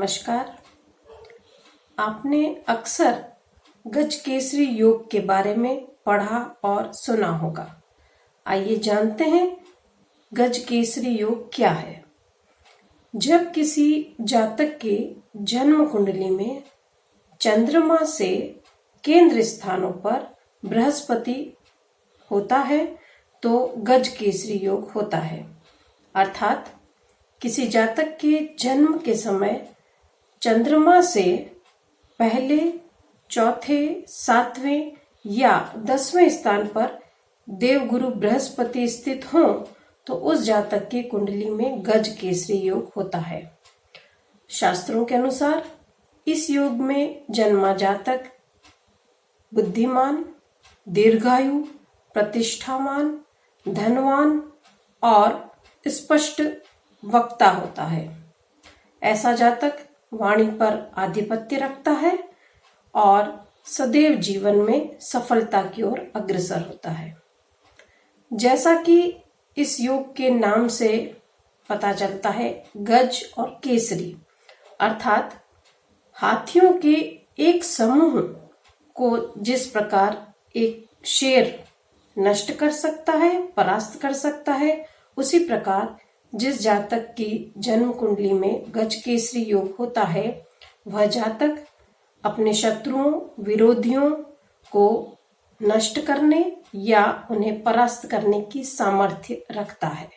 नमस्कार। आपने अक्सर गजकेसरी योग के बारे में पढ़ा और सुना होगा। आइए जानते हैं गजकेसरी योग क्या है। जब किसी जातक के जन्म कुंडली में चंद्रमा से केंद्र स्थानों पर बृहस्पति होता है तो गजकेसरी योग होता है। अर्थात किसी जातक के जन्म के समय चंद्रमा से पहले, चौथे, सातवें या 10वें स्थान पर देवगुरु बृहस्पति स्थित हों तो उस जातक की कुंडली में गजकेसरी योग होता है। शास्त्रों के अनुसार इस योग में जन्मा जातक बुद्धिमान, दीर्घायु, प्रतिष्ठावान, धनवान और स्पष्ट वक्ता होता है। ऐसा जातक वाणी पर आधिपत्य रखता है और सदैव जीवन में सफलता की ओर अग्रसर होता है। जैसा कि इस योग के नाम से पता चलता है, गज और केसरी अर्थात हाथियों के एक समूह को जिस प्रकार एक शेर नष्ट कर सकता है, परास्त कर सकता है, उसी प्रकार जिस जातक की जन्म कुंडली में गजकेसरी योग होता है वह जातक अपने शत्रुओं, विरोधियों को नष्ट करने या उन्हें परास्त करने की सामर्थ्य रखता है।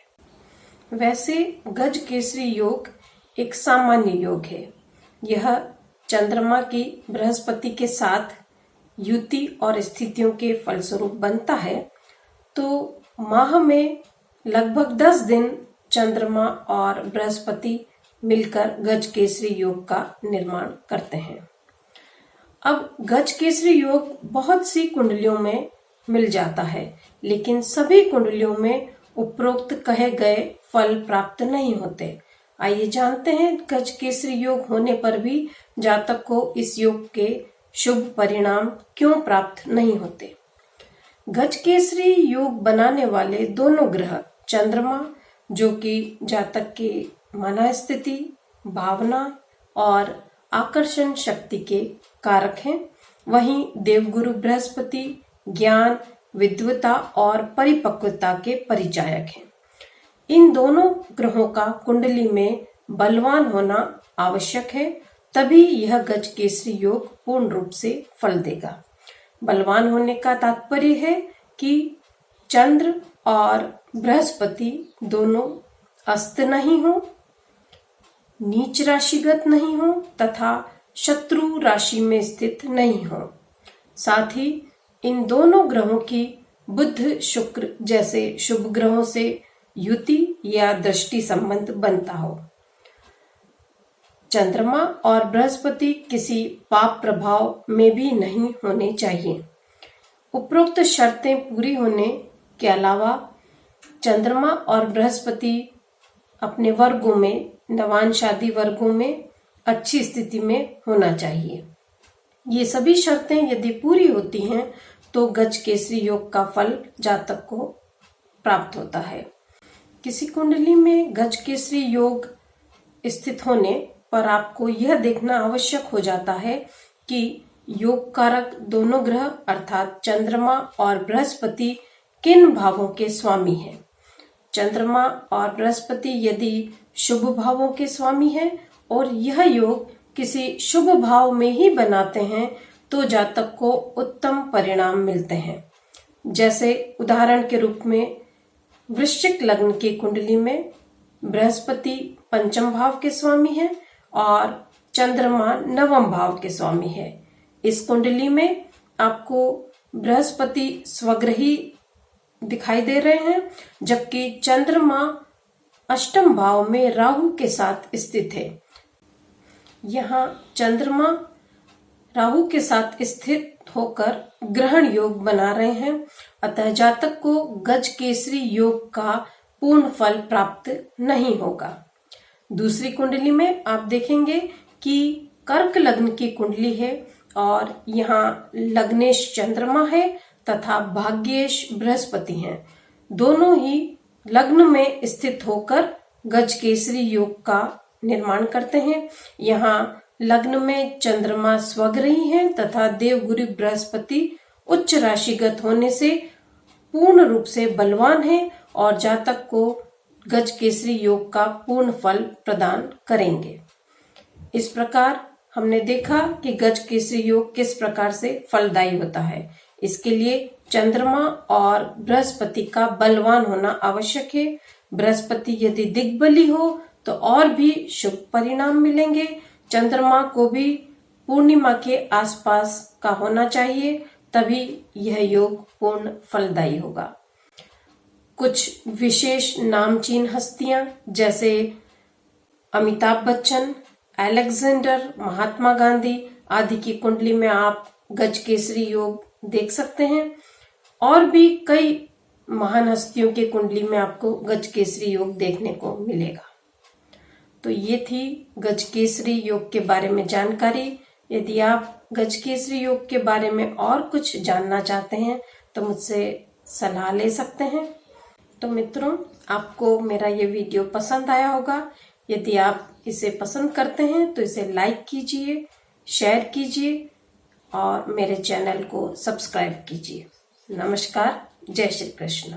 वैसे गजकेसरी योग एक सामान्य योग है। यह चंद्रमा की बृहस्पति के साथ युति और स्थितियों के फलस्वरूप बनता है। तो माह में लगभग 10 दिन चंद्रमा और बृहस्पति मिलकर गजकेसरी योग का निर्माण करते हैं। अब गजकेसरी योग बहुत सी कुंडलियों में मिल जाता है, लेकिन सभी कुंडलियों में उपरोक्त कहे गए फल प्राप्त नहीं होते। आइए जानते हैं गजकेसरी योग होने पर भी जातक को इस योग के शुभ परिणाम क्यों प्राप्त नहीं होते। गजकेसरी योग बनाने वाले दोनों ग्रह चंद्रमा, जो कि जातक के मनस्थिति, भावना और आकर्षण शक्ति के कारक हैं, वहीं देवगुरु बृहस्पति ज्ञान, विद्वता और परिपक्वता के परिचायक हैं। इन दोनों ग्रहों का कुंडली में बलवान होना आवश्यक है, तभी यह गजकेसरी योग पूर्ण रूप से फल देगा। बलवान होने का तात्पर्य है कि चंद्र और बृहस्पति दोनों अस्त नहीं हो, नीच राशिगत नहीं हो तथा शत्रु राशि में स्थित नहीं हो। साथ ही इन दोनों ग्रहों की बुध, शुक्र जैसे शुभ ग्रहों से युति या दृष्टि संबंध बनता हो। चंद्रमा और बृहस्पति किसी पाप प्रभाव में भी नहीं होने चाहिए। उपरोक्त शर्तें पूरी होने के अलावा चंद्रमा और बृहस्पति अपने वर्गों में, नवांशादी वर्गों में अच्छी स्थिति में होना चाहिए। ये सभी शर्तें यदि पूरी होती हैं तो गजकेसरी योग का फल जातक को प्राप्त होता है। किसी कुंडली में गजकेसरी योग स्थित होने पर आपको यह देखना आवश्यक हो जाता है कि योग कारक दोनों ग्रह अर्थात चंद्रमा और बृहस्पति किन भावों के स्वामी हैं। चंद्रमा और बृहस्पति यदि शुभ भावों के स्वामी हैं और यह योग किसी शुभ भाव में ही बनाते हैं तो जातक को उत्तम परिणाम मिलते हैं। जैसे उदाहरण के रूप में वृश्चिक लग्न की कुंडली में बृहस्पति पंचम भाव के स्वामी हैं और चंद्रमा नवम भाव के स्वामी है। इस कुंडली में आपको बृहस्पति स्वग्रही दिखाई दे रहे हैं, जबकि चंद्रमा अष्टम भाव में राहु के साथ स्थित है। यहाँ चंद्रमा राहु के साथ स्थित होकर ग्रहण योग बना रहे हैं, अतः जातक को गजकेसरी योग का पूर्ण फल प्राप्त नहीं होगा। दूसरी कुंडली में आप देखेंगे कि कर्क लग्न की कुंडली है और यहाँ लग्नेश चंद्रमा है तथा भाग्येश बृहस्पति हैं। दोनों ही लग्न में स्थित होकर गजकेसरी योग का निर्माण करते हैं। यहाँ लग्न में चंद्रमा स्वग्रही है तथा देवगुरु बृहस्पति उच्च राशिगत होने से पूर्ण रूप से बलवान है और जातक को गज केसरी योग का पूर्ण फल प्रदान करेंगे। इस प्रकार हमने देखा कि गज केसरी योग किस प्रकार से फलदायी होता है। इसके लिए चंद्रमा और बृहस्पति का बलवान होना आवश्यक है। बृहस्पति यदि दिग्बली हो तो और भी शुभ परिणाम मिलेंगे। चंद्रमा को भी पूर्णिमा के आसपास का होना चाहिए, तभी यह योग पूर्ण फलदायी होगा। कुछ विशेष नामचीन हस्तियां जैसे अमिताभ बच्चन, अलेक्जेंडर, महात्मा गांधी आदि की कुंडली में आप गज केसरी योग देख सकते हैं। और भी कई महान हस्तियों के कुंडली में आपको गज केसरी योग देखने को मिलेगा। तो ये थी गज केसरी योग के बारे में जानकारी। यदि आप गज केसरी योग के बारे में और कुछ जानना चाहते हैं तो मुझसे सलाह ले सकते हैं। तो मित्रों, आपको मेरा ये वीडियो पसंद आया होगा। यदि आप इसे पसंद करते हैं तो इसे लाइक कीजिए, शेयर कीजिए और मेरे चैनल को सब्सक्राइब कीजिए। नमस्कार, जय श्री कृष्ण।